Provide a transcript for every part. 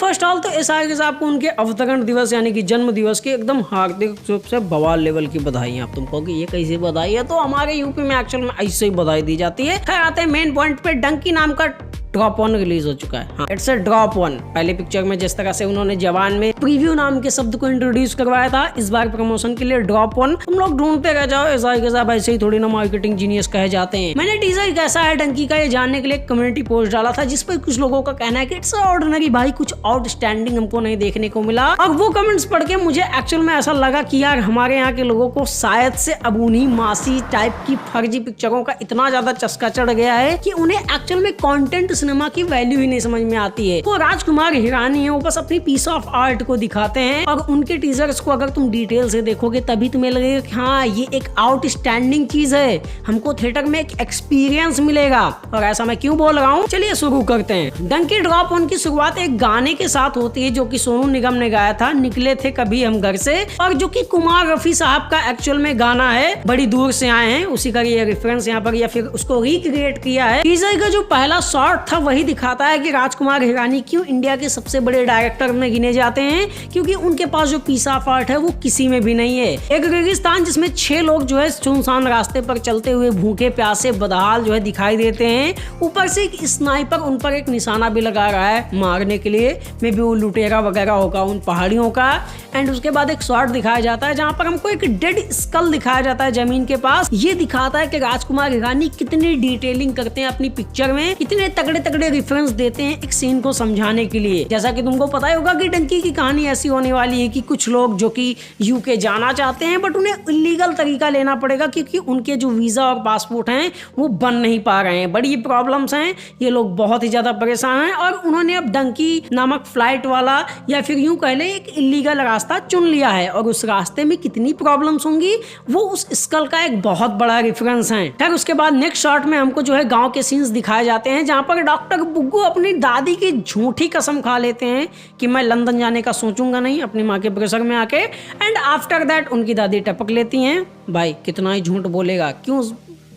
First all तो SR आपको उनके अवतरण दिवस यानी कि जन्म दिवस की एकदम हार्दिक रूप से बवाल लेवल की बधाई। आप तुम कहोगे ये कैसी बधाई है, तो हमारे यूपी में एक्चुअल में ऐसे ही बधाई दी जाती है। खैर आते हैं मेन पॉइंट पे। डंकी नाम का ड्रॉप वन रिलीज हो चुका है। हाँ, इट्स अ ड्रॉप वन। पहले पिक्चर में जिस तरह से उन्होंने जवान में प्रीव्यू नाम के शब्द को इंट्रोड्यूस करवाया था, इस बार प्रमोशन के लिए ड्रॉप वन। तुम लोग ढूंढते रह जाओ, ऐसा के साथ ऐसे ही थोड़ी ना मार्केटिंग जीनियस कहे जाते हैं। मैंने टीजर कैसा है डंकी का ये जानने के लिए कम्युनिटी पोस्ट डाला था, जिस पर कुछ लोगों का कहना है कि इट्स ऑर्डिनरी भाई, कुछ आउटस्टैंडिंग हमको नहीं देखने को मिला। और वो कमेंट्स पढ़ के मुझे एक्चुअल में ऐसा लगा कि यार हमारे यहाँ के लोगों को शायद से अब उन्हीं मासी टाइप की फर्जी पिक्चरों का इतना ज्यादा चस्का चढ़ गया है कि उन्हें एक्चुअल में कंटेंट सिनेमा की वैल्यू नहीं समझ में आती है। वो राजकुमार हिरानी है, वो बस अपनी पीस ऑफ आर्ट को दिखाते हैं और उनके टीजर्स को अगर तुम डिटेल से देखोगे तभी तुम्हें लगेगा कि हाँ ये एक आउटस्टैंडिंग चीज है, हमको थिएटर में एक एक्सपीरियंस मिलेगा। और ऐसा मैं क्यों बोल रहा हूँ, चलिए शुरू करते हैं। डंकी ड्रॉप वन की शुरुआत एक गाने के साथ होती है जो कि सोनू निगम ने गाया था, निकले थे कभी हम घर से, और जो कि कुमार रफी साहब का एक्चुअल में गाना है, बड़ी दूर से आए हैं, उसी का ये रेफरेंस यहाँ पर या फिर उसको रिक्रिएट किया है। टीजर का जो पहला शॉट था वही दिखाता है कि राजकुमार हिरानी क्यों इंडिया के सबसे बड़े डायरेक्टर में गिने जाते हैं, क्योंकि उनके पास जो पीस ऑफ आर्ट है वो किसी में भी नहीं है। एक रेगिस्तान जिसमें 6 लोग जो है सुनसान रास्ते पर चलते हुए भूखे प्यासे बदहाल जो है दिखाई देते हैं, ऊपर से एक स्नाइपर उन पर एक निशाना भी लगा रहा है मारने के लिए, मे बी वो लुटेरा वगैरह होगा उन पहाड़ियों का। एंड उसके बाद एक शॉट दिखाया जाता है जहां पर हमको एक डेड स्कल दिखाया जाता है जमीन के पास। ये दिखाता है कि राजकुमार हिरानी कितनी डिटेलिंग करते हैं अपनी पिक्चर में, कितने तगड़े तगड़े रेफरेंस देते हैं एक सीन को समझाने के लिए। जैसा कि तुमको पता ही होगा कि डंकी की कहानी ऐसी होने वाली है कि कुछ लोग जो कि यूके जाना चाहते हैं बट उन्हें इलीगल तरीका लेना पड़ेगा क्योंकि उनके जो वीजा और पासपोर्ट हैं वो बन नहीं पा रहे हैं। बड़ी प्रॉब्लम्स हैं, ये लोग बहुत ही ज्यादा परेशान हैं और उन्होंने अब डंकी नामक फ्लाइट वाला या फिर यूं कह ले एक इलीगल रास्ता चुन लिया है। और उस रास्ते में कितनी प्रॉब्लम्स होंगी वो उस स्कल का एक बहुत बड़ा रेफरेंस है। फिर उसके बाद नेक्स्ट शॉट में हमको जो है गांव के सीन्स दिखाए जाते हैं जहां पर डॉक्टर बुग्गू अपनी दादी की झूठी कसम खा लेते हैं कि मैं लंदन जाने का सोचूंगा नहीं अपनी माँ के प्रेशर में आके। एंड आफ्टर दैट उनकी दादी टपक लेती हैं। भाई कितना ही झूठ बोलेगा, क्यों,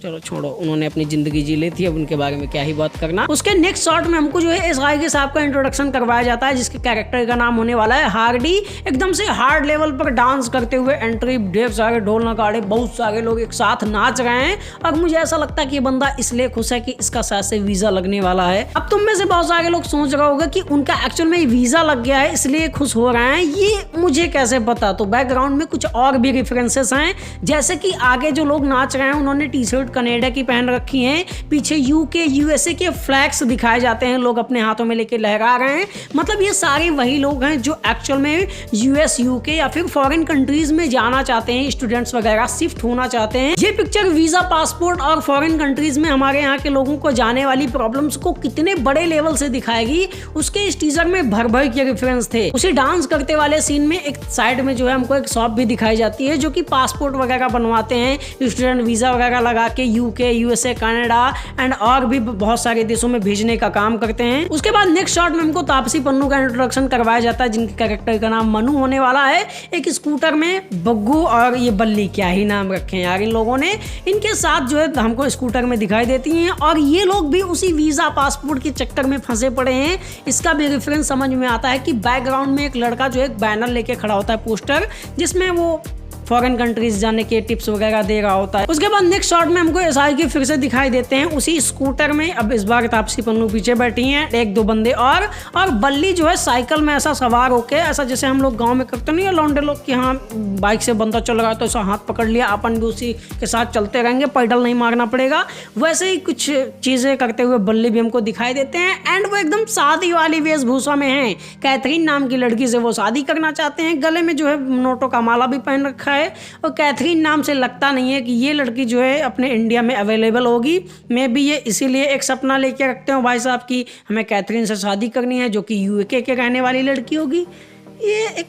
चलो छोड़ो, उन्होंने अपनी जिंदगी जी ली थी, अब उनके बारे में क्या ही बात करना। उसके नेक्स्ट शॉट में हमको जो है इस गाय के साहब का इंट्रोडक्शन करवाया जाता है जिसके कैरेक्टर का नाम होने वाला है हार्डी। एकदम से हार्ड लेवल पर डांस करते हुए एंट्री, ढेर सारे ढोल नगाड़े, बहुत सारे लोग एक साथ नाच रहे हैं और मुझे ऐसा लगता है कि ये बंदा इसलिए खुश है कि इसका शायद से वीजा लगने वाला है। अब तुम में से बहुत सारे लोग सोच रहे होगा कि उनका एक्चुअल में वीजा लग गया है इसलिए खुश हो रहे हैं, ये मुझे कैसे पता। तो बैकग्राउंड में कुछ और भी रेफरेंसेस हैं, जैसे कि आगे जो लोग नाच रहे हैं उन्होंने टी शर्ट कनाडा की पहन रखी है, पीछे यूके यूएसए के फ्लैग्स दिखाए जाते हैं, लोग अपने हाथों में लेके लहरा रहे हैं। मतलब ये सारे वही लोग हैं जो एक्चुअल में यूएस यूके या फिर फॉरेन कंट्रीज में जाना चाहते हैं, स्टूडेंट्स वगैरह शिफ्ट होना चाहते हैं। ये पिक्चर वीजा, पासपोर्ट और फॉरेन कंट्रीज में हमारे यहाँ के लोगों को जाने वाली प्रॉब्लम्स को कितने बड़े लेवल से दिखाएगी, उसके इस टीजर में भर भर के रेफरेंस थे। उसी डांस करते वाले सीन में एक साइड में जो है हमको एक शॉप भी दिखाई जाती है जो कि पासपोर्ट वगैरह बनवाते हैं, स्टूडेंट वीजा वगैरह लगा के यूके, यूएसए, कनाडा एंड और भी बहुत सारे देशों में भेजने का काम करते हैं। उसके बाद नेक्स्ट शॉट में हमको तापसी पन्नू का इंट्रोडक्शन करवाया जाता है जिनके कैरेक्टर का नाम मनु होने वाला है। एक स्कूटर में बग्गू और ये बल्ली, क्या ही नाम रखे हैं यार इन लोगों ने, इनके साथ जो है हमको स्कूटर में दिखाई देती हैं और ये लोग भी उसी वीजा पासपोर्ट के चक्कर में फंसे पड़े हैं। इसका भी रेफरेंस समझ में आता है कि बैकग्राउंड में एक लड़का जो एक बैनर लेके खड़ा होता है, पोस्टर, जिसमें वो फॉरेन कंट्रीज जाने के टिप्स वगैरह दे रहा होता है। उसके बाद नेक्स्ट शॉट में हमको एसआई के फिर से दिखाई देते हैं उसी स्कूटर में। अब इस बार तापसी पन्नू पीछे बैठी हैं, एक दो बंदे और बल्ली जो है साइकिल में ऐसा सवार होके, ऐसा जैसे हम लोग गांव में करते नहीं है लौंडे लोग कि हाँ बाइक से बंदा चल रहा है तो ऐसा हाथ पकड़ लिया, अपन भी उसी के साथ चलते रहेंगे, पैडल नहीं मारना पड़ेगा, वैसे ही कुछ चीजें करते हुए बल्ली भी हमको दिखाई देते हैं। एंड वो एकदम शादी वाली वेशभूषा में है, कैथरीन नाम की लड़की से वो शादी करना चाहते हैं, गले में जो है नोटों का माला भी पहन रखा है। और कैथरीन नाम से लगता नहीं है कि ये लड़की जो है अपने इंडिया में अवेलेबल होगी। मे बी ये इसीलिए एक सपना लेके रखते हो भाई साहब की हमें कैथरीन से शादी करनी है जो कि यूके के रहने वाली लड़की होगी। ये एक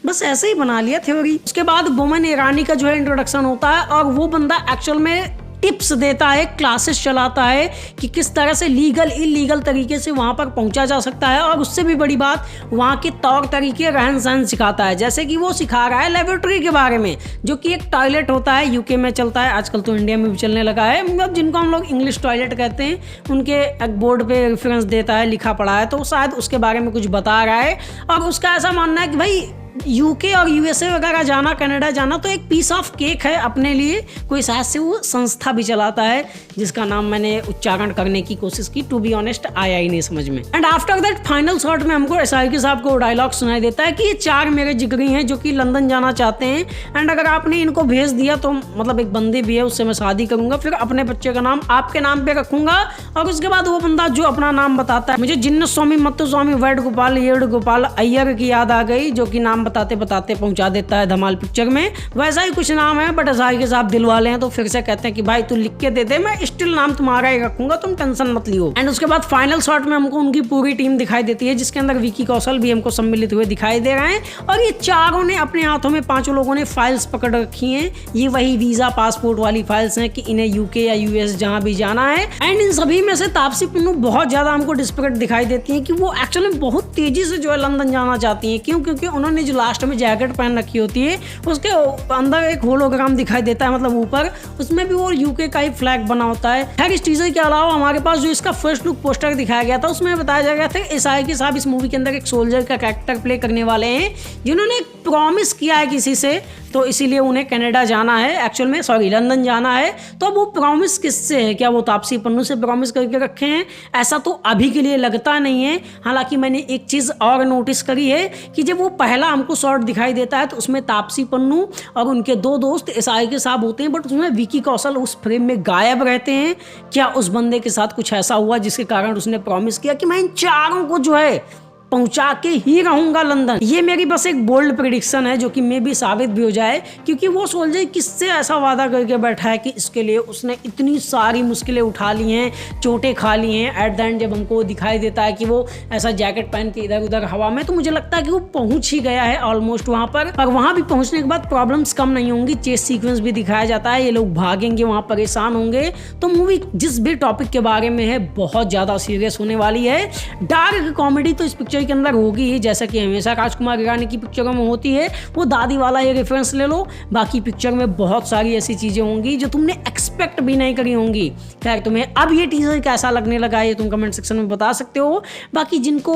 बस ऐसे ही बना लिया थ्योरी। उसके बाद बोमन ईरानी का जो है इंट्रोडक्शन होता है और वो बंदा एक्चुअल में टिप्स देता है, क्लासेस चलाता है कि किस तरह से लीगल इलीगल तरीके से वहाँ पर पहुँचा जा सकता है, और उससे भी बड़ी बात वहाँ के तौर तरीके रहन सहन सिखाता है। जैसे कि वो सिखा रहा है लेबोरेटरी के बारे में, जो कि एक टॉयलेट होता है, यूके में चलता है, आजकल तो इंडिया में भी चलने लगा है, मतलब जिनको हम लोग इंग्लिश टॉयलेट कहते हैं, उनके एक बोर्ड पे रेफरेंस देता है, लिखा पड़ा है, तो शायद उसके बारे में कुछ बता रहा है। और उसका ऐसा मानना है कि भाई यूके और यूएसए वगैरह जाना, कनाडा जाना तो एक पीस ऑफ केक है अपने लिए। कोई शायद से वो संस्था भी चलाता है जिसका नाम मैंने उच्चारण करने की कोशिश की, टू बी ऑनेस्ट आया ही नहीं समझ में। And after that final shot में हमको एसआईके साहब को डायलॉग सुनाई देता है कि ये 4 मेरे जिगरी हैं जो कि लंदन जाना चाहते हैं, एंड अगर आपने इनको भेज दिया तो मतलब एक बंदे भी है, उससे मैं शादी करूंगा, फिर अपने बच्चे का नाम आपके नाम पे रखूंगा। और उसके बाद वो बंदा जो अपना नाम बताता है, मुझे जिन्न स्वामी मत्तु स्वामी वैड गोपाल येड गोपाल अय्यर की याद आ गई, जो कि नाम बताते बताते पहुंचा देता है धमाल पिक्चर में। वैसा ही कुछ नाम है, बट एसआईके साहब दिल वाले हैं तो फिर से कहते हैं कि भाई तू लिख के दे दे, मैं स्टिल नाम तुम्हारा ही रखूंगा, तुम टेंशन मत लियो। एंड उसके बाद फाइनल शॉट में हमको उनकी पूरी टीम दिखाई देती है, जिसके अंदर विकी कौशल भी हमको सम्मिलित हुए दिखाई दे रहे हैं। और ये चारों ने अपने हाथों में, 5 लोगों ने फाइल्स पकड़ रखी हैं। ये वही वीजा पासपोर्ट वाली फाइल्स हैं कि इन्हें यूके या यूएस जहां भी जाना है। एंड इन सभी में से तापसी पन्नू बहुत ज्यादा हमको डिस्परेट दिखाई देती है कि वो एक्चुअली बहुत तेजी से जो है लंदन जाना चाहती है। क्यों? क्योंकि उन्होंने जो लास्ट में जैकेट पहन रखी होती है, उसके अंदर एक होलोग्राम दिखाई देता है, मतलब ऊपर उसमें भी वो यूके का ही फ्लैग बना होता है। खैर इस चीज़ों के अलावा हमारे पास जो इसका फर्स्ट लुक पोस्टर दिखाया गया था, उसमें बताया गया था कि एसआईके साहब इस मूवी के अंदर एक सोल्जर का कैरेक्टर प्ले करने वाले हैं, जिन्होंने प्रॉमिस किया है किसी से, तो इसीलिए उन्हें कनाडा जाना है, एक्चुअल में सॉरी लंदन जाना है। तो वो प्रॉमिस किससे है? क्या वो तापसी पन्नू से प्रॉमिस करके रखे हैं? ऐसा तो अभी के लिए लगता नहीं है। हालांकि मैंने एक चीज़ और नोटिस करी है कि जब वो पहला हमको शॉट दिखाई देता है तो उसमें तापसी पन्नू और उनके 2 दोस्त एसआईके साहब होते हैं, बट उसमें विकी कौशल उस फ्रेम में गायब रहते हैं। क्या उस बंदे के साथ कुछ ऐसा हुआ जिसके कारण उसने प्रॉमिस किया कि मैं इन चारों को जो है पहुंचा के ही रहूंगा लंदन? ये मेरी बस एक बोल्ड प्रेडिक्शन है, जो कि मे भी साबित भी हो जाए, क्योंकि वो सोल्जर किससे ऐसा वादा करके बैठा है कि इसके लिए उसने इतनी सारी मुश्किलें उठा ली हैं, चोटें खा ली हैं। एट द एंड जब हमको दिखाई देता है कि वो ऐसा जैकेट पहन के इधर उधर हवा में, तो मुझे लगता है कि वो पहुंच ही गया है ऑलमोस्ट वहां पर। और वहां भी पहुंचने के बाद प्रॉब्लम्स कम नहीं होंगी। चेस सीक्वेंस भी दिखाया जाता है, ये लोग भागेंगे, वहां परेशान होंगे। तो मूवी जिस भी टॉपिक के बारे में है बहुत ज्यादा सीरियस होने वाली है। डार्क कॉमेडी तो इस पिक्चर के अंदर होगी ही, जैसा कि हमेशा राजकुमार हिरानी की पिक्चरों में होती है। वो दादी वाला ये रेफरेंस ले लो, बाकी पिक्चर में बहुत सारी ऐसी चीजें होंगी जो तुमने एक्सपेक्ट भी नहीं करी होंगी। खैर तुम्हें अब ये टीजर कैसा लगने लगा है, ये तुम कमेंट सेक्शन में बता सकते हो। बाकी जिनको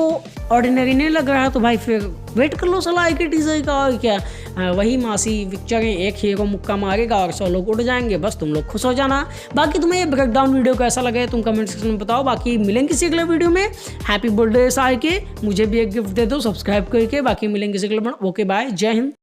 ऑर्डिनरी नहीं लग रहा है तो भाई फिर वेट कर लो सलाह के टीजर का। और क्या वही मासी पिक्चर है, एक हीरो मुक्का मारेगा और 100 लोग उड़ जाएंगे, बस तुम लोग खुश हो जाना। बाकी तुम्हें ये ब्रेकडाउन वीडियो कैसा लगे तुम कमेंट सेक्शन में बताओ। बाकी मिलेंगे किसी अगले वीडियो में। हैप्पी बर्थडे एसआईके, मुझे भी एक गिफ्ट दे दो सब्सक्राइब करके। बाकी मिलेंगे किसी अगले। ओके बाय, जय हिंद।